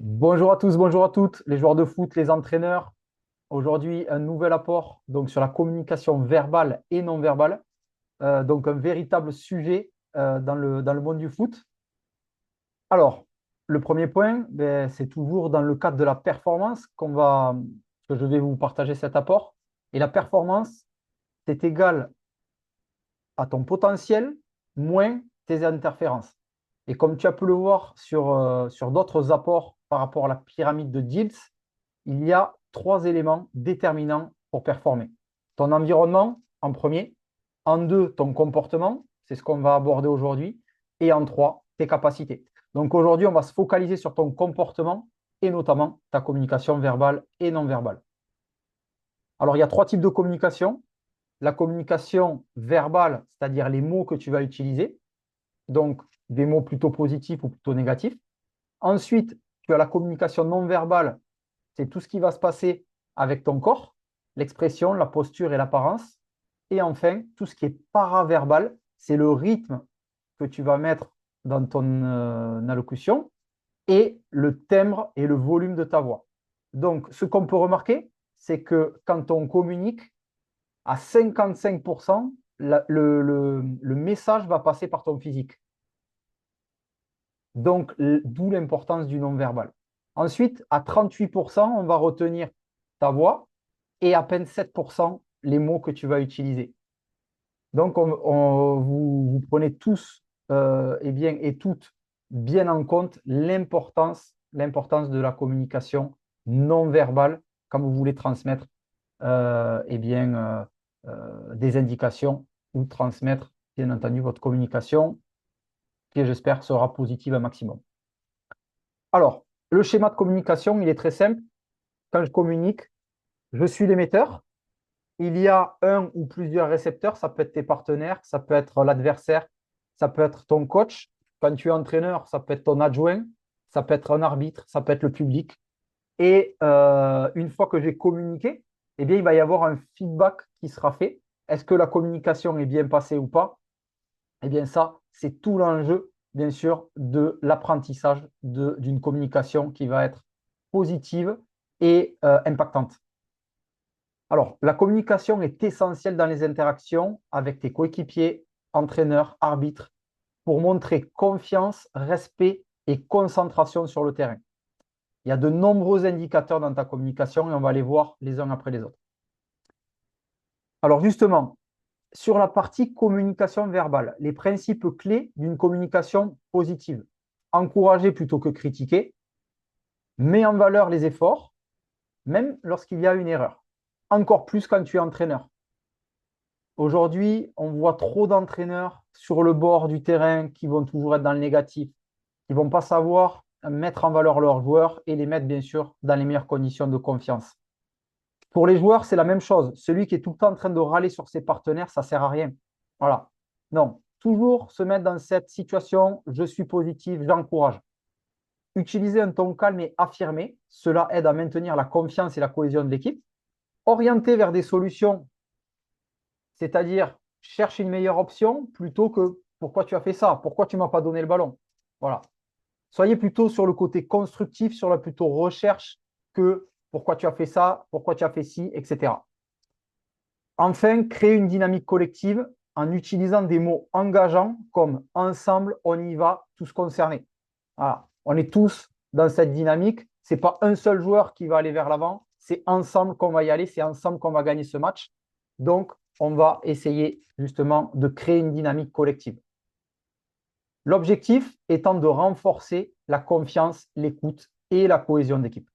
Bonjour à tous, bonjour à toutes, les joueurs de foot, les entraîneurs. Aujourd'hui, un nouvel apport donc, sur la communication verbale et non verbale. Donc, un véritable sujet dans le monde du foot. Alors, le premier point, ben, c'est toujours dans le cadre de la performance que je vais vous partager cet apport. Et la performance, c'est égal à ton potentiel moins tes interférences. Et comme tu as pu le voir sur d'autres apports par rapport à la pyramide de Diels, il y a trois éléments déterminants pour performer. Ton environnement en premier, en deux, ton comportement, c'est ce qu'on va aborder aujourd'hui, et en trois, tes capacités. Donc aujourd'hui, on va se focaliser sur ton comportement et notamment ta communication verbale et non verbale. Alors, il y a trois types de communication. La communication verbale, c'est-à-dire les mots que tu vas utiliser, donc des mots plutôt positifs ou plutôt négatifs. Ensuite, tu as la communication non verbale, c'est tout ce qui va se passer avec ton corps, l'expression, la posture et l'apparence. Et enfin, tout ce qui est paraverbal, c'est le rythme que tu vas mettre dans ton allocution et le timbre et le volume de ta voix. Donc, ce qu'on peut remarquer, c'est que quand on communique, à 55%, le message va passer par ton physique. Donc, d'où l'importance du non-verbal. Ensuite, à 38%, on va retenir ta voix et à peine 7% les mots que tu vas utiliser. Donc, vous prenez tous et bien, et toutes bien en compte l'importance de la communication non verbale quand vous voulez transmettre des indications ou transmettre, bien entendu, votre communication qui, j'espère, sera positive un maximum. Alors, le schéma de communication, il est très simple. Quand je communique, je suis l'émetteur. Il y a un ou plusieurs récepteurs. Ça peut être tes partenaires, ça peut être l'adversaire, ça peut être ton coach. Quand tu es entraîneur, ça peut être ton adjoint, ça peut être un arbitre, ça peut être le public. Et une fois que j'ai communiqué, eh bien, il va y avoir un feedback qui sera fait. Est-ce que la communication est bien passée ou pas? Eh bien, ça, c'est tout l'enjeu, bien sûr, de l'apprentissage d'une communication qui va être positive et impactante. Alors, la communication est essentielle dans les interactions avec tes coéquipiers, entraîneurs, arbitres, pour montrer confiance, respect et concentration sur le terrain. Il y a de nombreux indicateurs dans ta communication et on va les voir les uns après les autres. Alors justement, sur la partie communication verbale, les principes clés d'une communication positive. Encourager plutôt que critiquer, met en valeur les efforts, même lorsqu'il y a une erreur. Encore plus quand tu es entraîneur. Aujourd'hui, on voit trop d'entraîneurs sur le bord du terrain qui vont toujours être dans le négatif, qui ne vont pas savoir mettre en valeur leurs joueurs et les mettre, bien sûr, dans les meilleures conditions de confiance. Pour les joueurs, c'est la même chose. Celui qui est tout le temps en train de râler sur ses partenaires, ça ne sert à rien. Voilà. Non, toujours se mettre dans cette situation, je suis positif, j'encourage. Utiliser un ton calme et affirmé, cela aide à maintenir la confiance et la cohésion de l'équipe. Orienter vers des solutions, c'est-à-dire cherche une meilleure option plutôt que pourquoi tu as fait ça, pourquoi tu ne m'as pas donné le ballon. Voilà. Soyez plutôt sur le côté constructif, sur la plutôt recherche que pourquoi tu as fait ça, pourquoi tu as fait ci, etc. Enfin, créer une dynamique collective en utilisant des mots engageants comme ensemble, on y va, tous concernés. Voilà. On est tous dans cette dynamique. Ce n'est pas un seul joueur qui va aller vers l'avant, c'est ensemble qu'on va y aller, c'est ensemble qu'on va gagner ce match. Donc, on va essayer justement de créer une dynamique collective. L'objectif étant de renforcer la confiance, l'écoute et la cohésion d'équipe.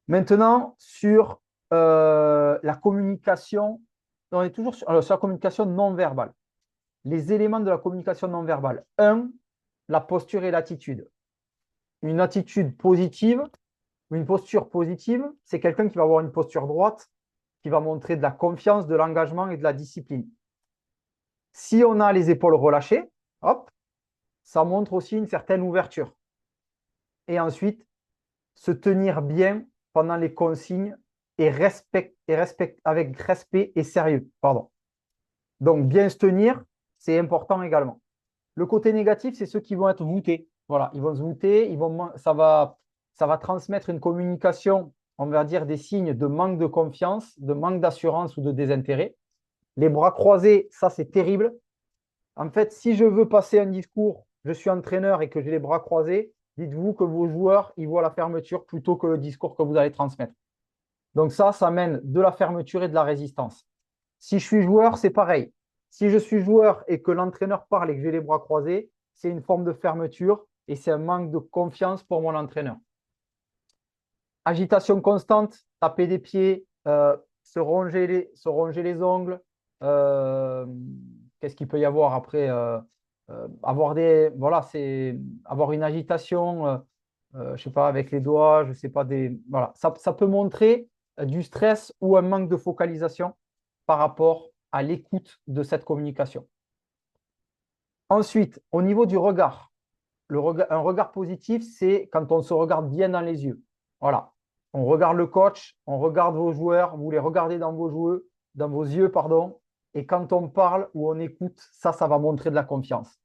Maintenant, sur la communication, on est toujours sur la communication non verbale. Les éléments de la communication non verbale. Un, la posture et l'attitude. Une attitude positive, une posture positive, c'est quelqu'un qui va avoir une posture droite, qui va montrer de la confiance, de l'engagement et de la discipline. Si on a les épaules relâchées, hop, ça montre aussi une certaine ouverture. Et ensuite, se tenir bien pendant les consignes et avec respect et sérieux. Pardon. Donc, bien se tenir, c'est important également. Le côté négatif, c'est ceux qui vont être voûtés. Voilà, ils vont se muter, ça va transmettre une communication, on va dire des signes de manque de confiance, de manque d'assurance ou de désintérêt. Les bras croisés, ça c'est terrible. En fait, si je veux passer un discours, je suis entraîneur et que j'ai les bras croisés, dites-vous que vos joueurs, ils voient la fermeture plutôt que le discours que vous allez transmettre. Donc ça mène de la fermeture et de la résistance. Si je suis joueur, c'est pareil. Si je suis joueur et que l'entraîneur parle et que j'ai les bras croisés, c'est une forme de fermeture et c'est un manque de confiance pour mon entraîneur. Agitation constante, taper des pieds, se ronger les ongles. euh, Qu'est-ce qu'il peut y avoir après voilà, c'est avoir une agitation, je sais pas, avec les doigts, je sais pas, voilà. Ça peut montrer du stress ou un manque de focalisation par rapport à l'écoute de cette communication. Ensuite, au niveau du regard, un regard positif, c'est quand on se regarde bien dans les yeux. Voilà. On regarde le coach, on regarde vos joueurs, vous les regardez dans vos yeux, pardon. Et quand on parle ou on écoute, ça va montrer de la confiance.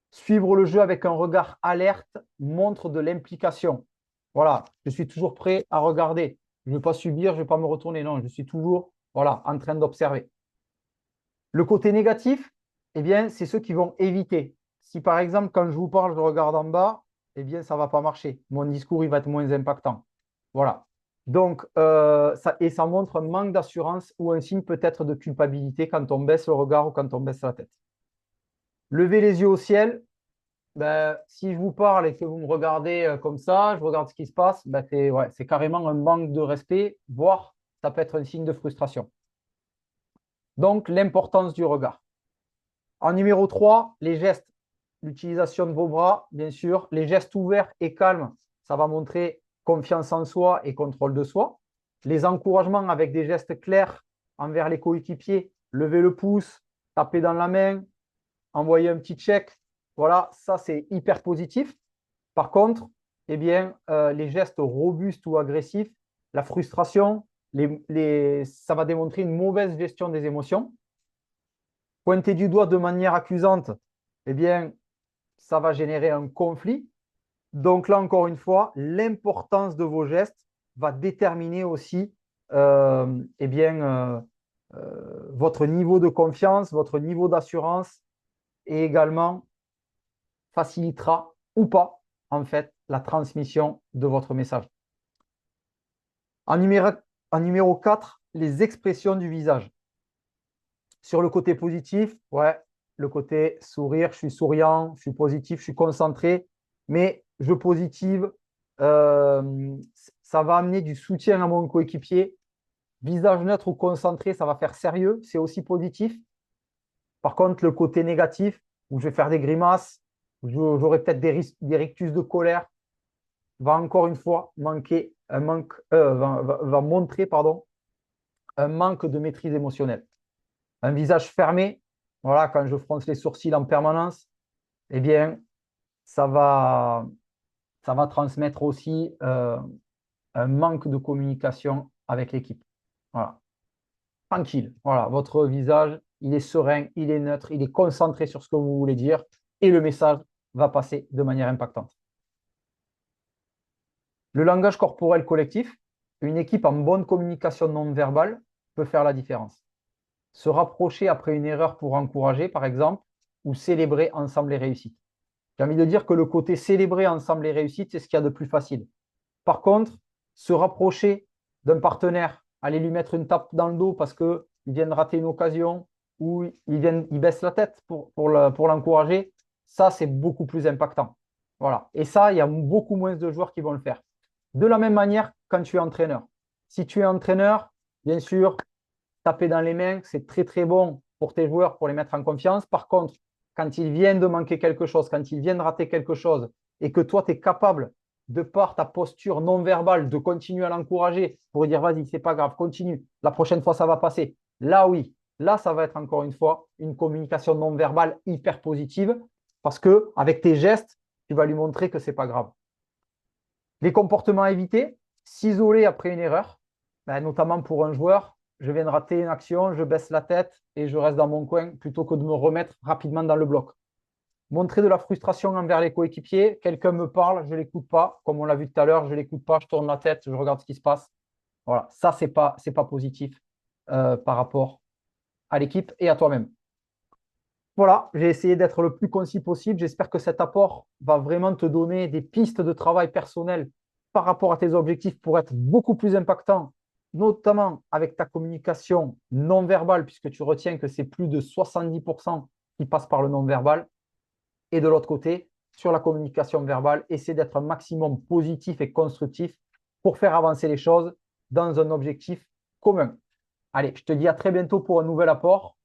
Suivre le jeu avec un regard alerte montre de l'implication. Voilà, je suis toujours prêt à regarder. Je ne veux pas subir, je ne vais pas me retourner. Non, je suis toujours voilà, en train d'observer. Le côté négatif, eh bien, c'est ceux qui vont éviter. Si par exemple, quand je vous parle, je regarde en bas, eh bien, ça ne va pas marcher. Mon discours, il va être moins impactant. Voilà. Donc, ça montre un manque d'assurance ou un signe peut-être de culpabilité quand on baisse le regard ou quand on baisse la tête. Lever les yeux au ciel, ben, si je vous parle et que vous me regardez comme ça, je regarde ce qui se passe, ben, c'est carrément un manque de respect, voire ça peut être un signe de frustration. Donc, l'importance du regard. En numéro 3, les gestes. L'utilisation de vos bras, bien sûr. Les gestes ouverts et calmes, ça va montrer confiance en soi et contrôle de soi. Les encouragements avec des gestes clairs envers les coéquipiers. Lever le pouce, taper dans la main, envoyer un petit check. Voilà, ça c'est hyper positif. Par contre, eh bien, les gestes robustes ou agressifs, la frustration, ça va démontrer une mauvaise gestion des émotions. Pointer du doigt de manière accusante, eh bien, ça va générer un conflit. Donc là, encore une fois, l'importance de vos gestes va déterminer aussi eh bien, votre niveau de confiance, votre niveau d'assurance et également facilitera ou pas, en fait, la transmission de votre message. En numéro 4, les expressions du visage. Sur le côté positif, ouais, le côté sourire, je suis souriant, je suis positif, je suis concentré, mais je positive, ça va amener du soutien à mon coéquipier. Visage neutre ou concentré, ça va faire sérieux, c'est aussi positif. Par contre, le côté négatif, où je vais faire des grimaces, j'aurai peut-être des rictus de colère, va encore une fois va montrer pardon, un manque de maîtrise émotionnelle. Un visage fermé, voilà, quand je fronce les sourcils en permanence, eh bien, ça va, ça va transmettre aussi un manque de communication avec l'équipe. Voilà. Tranquille. Voilà, votre visage, il est serein, il est neutre, il est concentré sur ce que vous voulez dire et le message va passer de manière impactante. Le langage corporel collectif, une équipe en bonne communication non verbale peut faire la différence. Se rapprocher après une erreur pour encourager, par exemple, ou célébrer ensemble les réussites. J'ai envie de dire que le côté célébrer ensemble les réussites, c'est ce qu'il y a de plus facile. Par contre, se rapprocher d'un partenaire, aller lui mettre une tape dans le dos parce qu'il vient de rater une occasion ou il baisse la tête pour l'encourager, ça, c'est beaucoup plus impactant. Voilà. Et ça, il y a beaucoup moins de joueurs qui vont le faire. De la même manière, quand tu es entraîneur. Si tu es entraîneur, bien sûr, taper dans les mains, c'est très, très bon pour tes joueurs, pour les mettre en confiance. Par contre, quand ils viennent de manquer quelque chose, quand ils viennent de rater quelque chose, et que toi, tu es capable, de par ta posture non verbale, de continuer à l'encourager pour lui dire, vas-y, c'est pas grave, continue, la prochaine fois, ça va passer. Là, oui, là, ça va être encore une fois une communication non verbale hyper positive, parce que avec tes gestes, tu vas lui montrer que c'est pas grave. Les comportements à éviter, s'isoler après une erreur, ben, notamment pour un joueur, je viens de rater une action, je baisse la tête et je reste dans mon coin plutôt que de me remettre rapidement dans le bloc. Montrer de la frustration envers les coéquipiers. Quelqu'un me parle, je ne l'écoute pas. Comme on l'a vu tout à l'heure, je ne l'écoute pas, je tourne la tête, je regarde ce qui se passe. Voilà, ça, c'est pas positif par rapport à l'équipe et à toi-même. Voilà, j'ai essayé d'être le plus concis possible. J'espère que cet apport va vraiment te donner des pistes de travail personnel par rapport à tes objectifs pour être beaucoup plus impactant, notamment avec ta communication non verbale, puisque tu retiens que c'est plus de 70% qui passe par le non verbal. Et de l'autre côté, sur la communication verbale, essaie d'être un maximum positif et constructif pour faire avancer les choses dans un objectif commun. Allez, je te dis à très bientôt pour un nouvel apport.